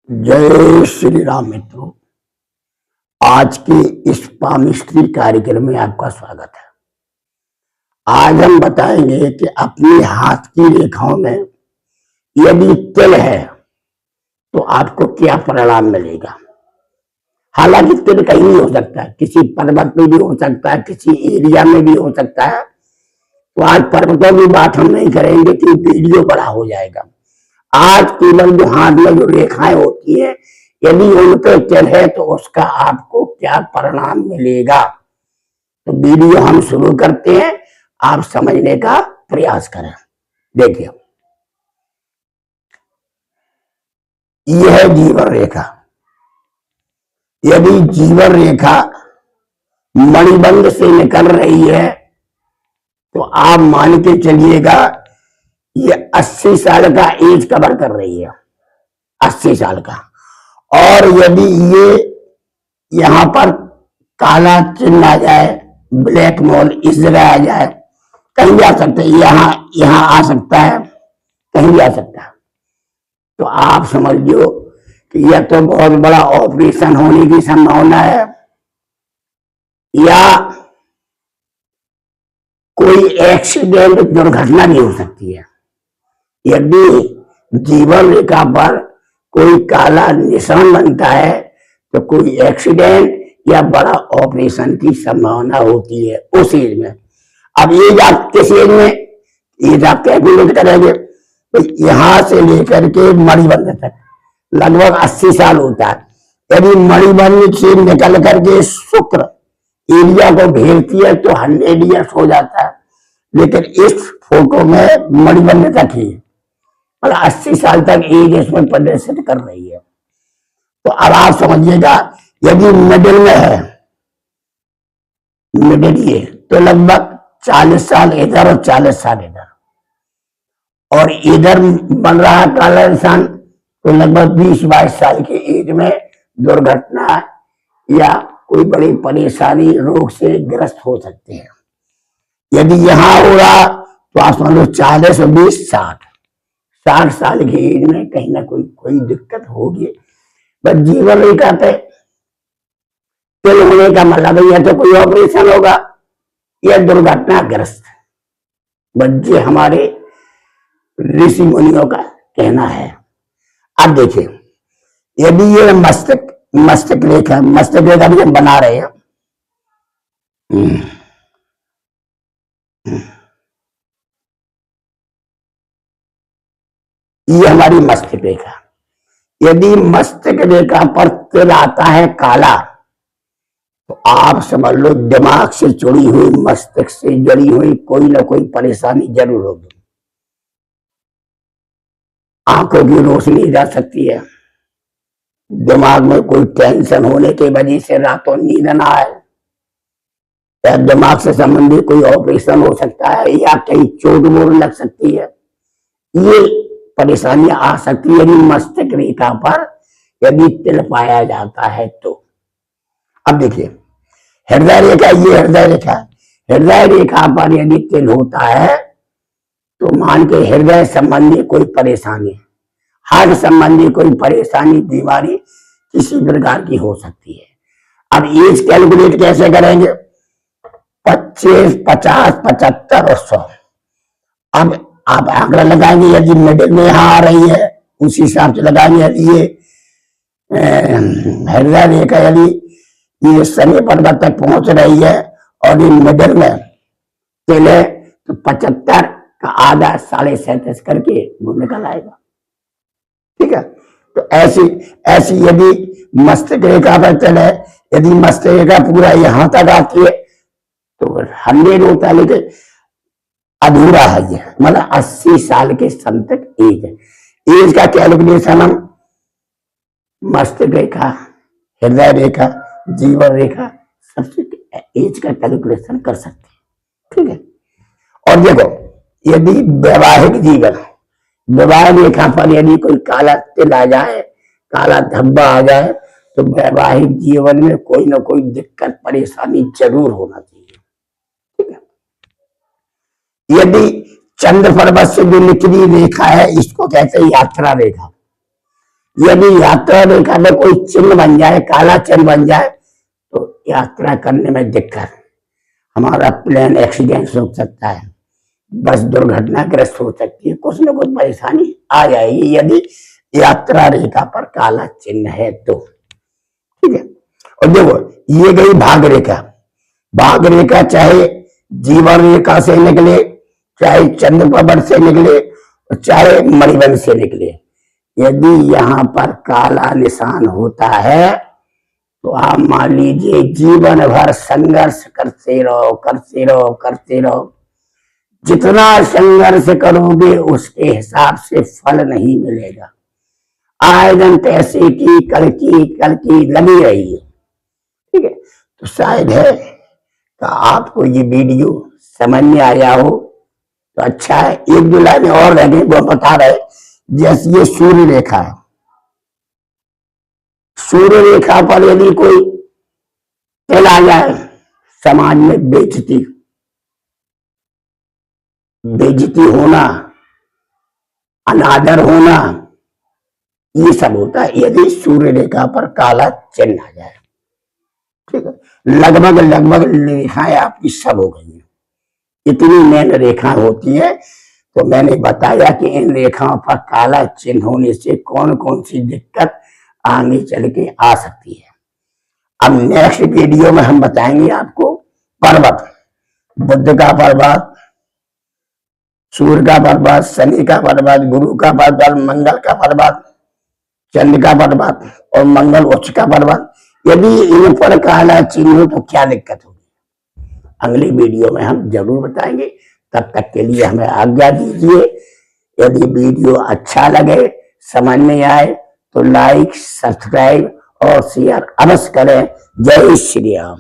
जय श्री राम मित्रों। आज के इस पामिस्ट्री कार्यक्रम में आपका स्वागत है। आज हम बताएंगे कि अपने हाथ की रेखाओं में यदि तिल है तो आपको क्या परिणाम मिलेगा। हालांकि तिल कहीं भी हो सकता है, किसी पर्वत में भी हो सकता है, किसी एरिया में भी हो सकता है। तो आज पर्वतों की बात हम नहीं करेंगे कि वीडियो बड़ा हो जाएगा। आज केवल जो हाथ में जो रेखाएं होती है, यदि उन पे तिल है तो उसका आपको क्या परिणाम मिलेगा। तो वीडियो हम शुरू करते हैं, आप समझने का प्रयास करें। देखिए, यह है जीवन रेखा। यदि जीवन रेखा मणिबंध से निकल रही है तो आप मान के चलिएगा ये 80 साल का एज कवर कर रही है, 80 साल का। और यदि ये यहां पर काला चिन्ह आ जाए, ब्लैक मॉल इस जगह आ जाए, कहीं भी आ सकता है, यहां आ सकता है, कहीं भी आ सकता है, तो आप समझ लो कि यह तो बहुत बड़ा ऑपरेशन होने की संभावना है, या कोई एक्सीडेंट दुर्घटना भी हो सकती है। यदि जीवन रेखा पर कोई काला निशान बनता है तो कोई एक्सीडेंट या बड़ा ऑपरेशन की संभावना होती है उस एज में। अब एज आप किस एज में, एज आप कैलकुलेट करेंगे तो यहां से लेकर के मणिबंध तक लगभग 80 साल होता है। यदि मणिबंध से निकल करके शुक्र एरिया को घेरती है तो 100 ईयर्स हो जाता है, लेकिन इस फोटो में मणिबंध तक ही 80 साल तक एज इसमें प्रदर्शित कर रही है। तो अब आप समझिएगा, यदि मिडिल में है, मिडिल ये तो लगभग 40 साल इधर और 40 साल इधर, और इधर बन रहा काला निशान तो लगभग 20-22 साल की एज में दुर्घटना या कोई बड़ी परेशानी रोग से ग्रस्त हो सकते हैं। यदि यहां हो रहा तो आप समझ लो 40 और 20 60 साल की एज में कहीं ना कोई दिक्कत होगी। बस जीवन रेखा पे तिल होने का मतलब है तो कोई ऑपरेशन होगा या दुर्घटनाग्रस्त। बस ये हमारे ऋषि मुनियों का कहना है। अब देखिए, यदि ये मस्तक रेखा भी हम बना रहे हैं, ये हमारी मस्तक रेखा। यदि मस्तक रेखा पर तिल आता है काला तो आप समझ लो दिमाग से जुड़ी हुई, मस्तिष्क से जुड़ी हुई कोई ना कोई परेशानी जरूर होगी। आंखों की रोशनी जा सकती है, दिमाग में कोई टेंशन होने की वजह से रातों नींद ना आए, या दिमाग से संबंधित कोई ऑपरेशन हो सकता है, या कहीं चोट वोट लग सकती है। ये परेशानियां आ सकती है यदि मस्तिष्क रेखा पर यदि तिल पाया जाता है तो। अब देखिए, हृदय रेखा, ये हृदय रेखा पर यदि तिल होता है तो मान के हृदय संबंधी कोई परेशानी, हार्ट संबंधी कोई परेशानी, बीमारी किसी प्रकार की हो सकती है। अब एज कैलकुलेट कैसे करेंगे, 25, 50, 75 और 100। अब आप आंकड़ा लगाएंगे, यदि मिडिल में यहां आ रही है उस हिसाब से लगाएंगे। यदि ये हृदय रेखा यदि ये शनि पर्वत तक पहुंच रही है और ये मिडिल में तिल है तो 75 का आधा 37.5 करके वो निकल आएगा। ठीक है, तो ऐसी यदि मस्तिष्क रेखा पर तिल है, यदि मस्तिष्क रेखा पूरा यहां तक आती है तो 100 होता है, लेकिन अधूरा है ये, मतलब 80 साल के तक एज है। एज का कैलकुलेशन हम मस्तिष्क रेखा, हृदय रेखा, जीवन रेखा, सबसे एज का कैलकुलेशन कर सकते हैं। ठीक है, और देखो, यदि वैवाहिक जीवन, विवाह रेखा पर यदि कोई काला तिल आ जाए, काला धब्बा आ जाए तो वैवाहिक जीवन में कोई ना कोई दिक्कत परेशानी जरूर होना चाहिए। ठीक है, यदि चंद्र पर्वत से जो निचली रेखा है इसको कहते हैं यात्रा रेखा। यदि यात्रा रेखा में कोई चिन्ह बन जाए, काला चिन्ह बन जाए, तो यात्रा करने में दिक्कत, हमारा प्लेन एक्सीडेंट हो सकता है, बस दुर्घटनाग्रस्त हो सकती है, कुछ न कुछ परेशानी आ जाएगी यदि यात्रा रेखा पर काला चिन्ह है तो। ठीक है। और देखो, ये गई भाग रेखा। भाग रेखा चाहे जीवन रेखा से निकले, चाहे चंद्र प्रबल से निकले, चाहे मणिबंध से निकले, यदि यहाँ पर काला निशान होता है तो आप मान लीजिए जीवन भर संघर्ष करते रहो, करते रहो, करते रहो। जितना संघर्ष करोगे उसके हिसाब से फल नहीं मिलेगा। आए दिन पैसे की कल की लगी रही है। ठीक है। तो शायद है तो आपको ये वीडियो समझ में आया हो तो अच्छा है। एक दो लाइन और रह गई, वो बता रहे, जैसे ये सूर्य रेखा है, सूर्य रेखा पर यदि कोई चला जाए, समाज में बेइज्जती होना, अनादर होना, ये सब होता है यदि सूर्य रेखा पर काला चिन्ह आ जाए। ठीक है। लगभग रेखाएं आपकी सब हो गई हैं। इतनी मेन रेखा होती है। तो मैंने बताया कि इन रेखाओं पर काला चिन्ह होने से कौन कौन सी दिक्कत आगे चल के आ सकती है। अब नेक्स्ट वीडियो में हम बताएंगे आपको पर्वत, बुध का पर्वत, सूर्य का पर्वत, शनि का पर्वत, गुरु का पर्वत, मंगल का पर्वत, चंद्र का पर्वत और मंगल उच्च का पर्वत। यदि इन पर काला चिन्ह हो तो क्या दिक्कत होगी, अगली वीडियो में हम जरूर बताएंगे। तब तक के लिए हमें आज्ञा दीजिए। यदि वीडियो अच्छा लगे, समझ में आए तो लाइक, सब्सक्राइब और शेयर अवश्य करें। जय श्री राम।